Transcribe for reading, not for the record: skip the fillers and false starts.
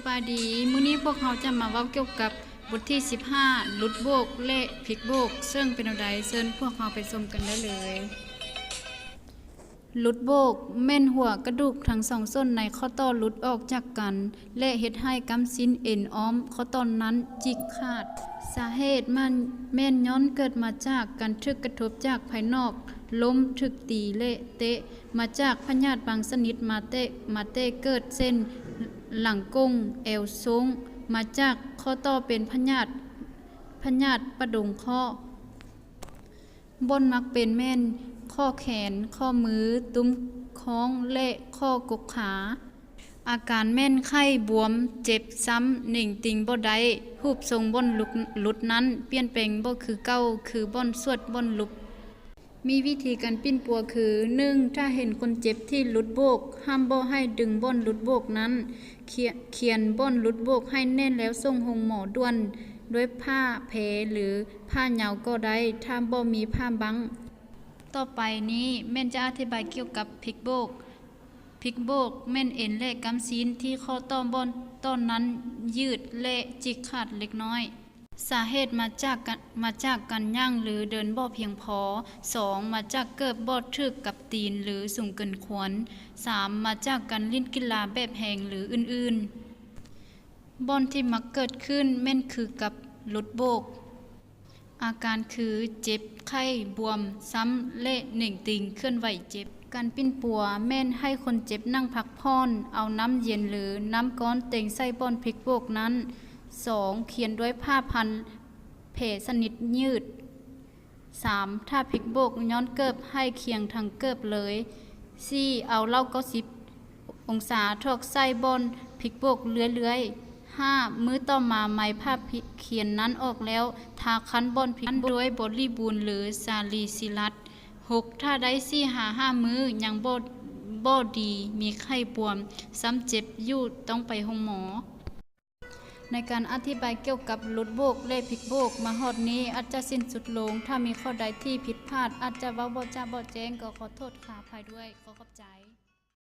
บายดีมื้อนี้พวกเราจะมาเว้าเกี่ยวกับบทที่15ลุดโบกและพลิกโบกซึ่งเป็นเอาใดเชิญพวกเราไปชมกันได้เลยลุดโบกแม่นหัวกระดูกทั้งสองส้นในข้อต่อหลุดออกจากกันและเฮ็ดให้กำสิ้นเอ็นอ้อมข้อต่อนนั้นจิกขาดสาเหตุมันแม่นย้อนเกิดมาจากการทึกกระทบจากภายนอกล้มถึกตีเละเตะมาจากพยาธิบางชนิดมาเตะเกิดเส้นหลังกงเอวสูงมาจากข้อต่อเป็นพยาธิประดงข้อบนมักเป็นแม่นข้อแขนข้อมือตุ้มค้องและข้อกกขาอาการแม่นไข้บวมเจ็บซ้ำหนิ่งติงบ่ได้รูปทรงบ่นลุดนั้นเปลี่ยนแปลงบ่คือเก่าคือบ่นสวดบ่นลุกมีวิธีการปิ้นปัวคือ 1. ถ้าเห็นคนเจ็บที่หลุดโบกห้ามบ่ให้ดึงบ่นหลุดโบกนั้นเขียนบ่นหลุดโบกให้แน่นแล้วส่งโรงหมอด่วนด้วยผ้าแผลหรือผ้าเหยาก็ได้ถ้าบ่มีผ้าบังต่อไปนี้แม่นจะอธิบายเกี่ยวกับพลิกโบกแม่นเอ็นและกำซีนที่ข้อต่อบนต้นนั้นยืดและจิกขาดเล็กน้อยสาเหตุมาจากการย่างหรือเดินบ่เพียงพอ 2. มาจากเกิดบ่ถึกกับตีนหรือสูงเกินควร 3. มาจากการเล่นกีฬาแบบแหงหรืออื่นๆบ่อนที่มักเกิดขึ้นแม่นคือกับหลุดโบกอาการคือเจ็บไข้บวมซ้ำและหนิ่งติงเคลื่อนไหวเจ็บการปิ้นปัวแม่นให้คนเจ็บนั่งพักผ่อนเอาน้ำเย็นหรือน้ำก้อนเต็งใส่บ่อนพลิกโบกนั้น 2. เขียนด้วยผ้าพันแผลสนิทยืด 3. ถ้าพลิกโบกย้อนเกิบให้เคียงทางเกิบเลย 4. เอาเหล้า90องศาทอกใส่บ่อนพลิกโบกเรื่อยๆ 5. มื้อต่อมาไม้ผ้าเขียนนั้นออกแล้วทาคั้นบ่อนพลิกด้วยบริบูรณ์หรือซาลีซิลัส 6. ถ้าได้4-5 มื้อยังบ่ดีมีไข้บวมซ้ำเจ็บอยู่ต้องไปโรงหมอในการอธิบายเกี่ยวกับหลุดโบกและพลิกโบกมาฮอดนี้อาจจะสิ้นสุดลงถ้ามีข้อใดที่ผิดพลาดอาจจะเว้าบ่จ้าบ่แจ้งก็ขอโทษขออภัยด้วยขอขอบใจ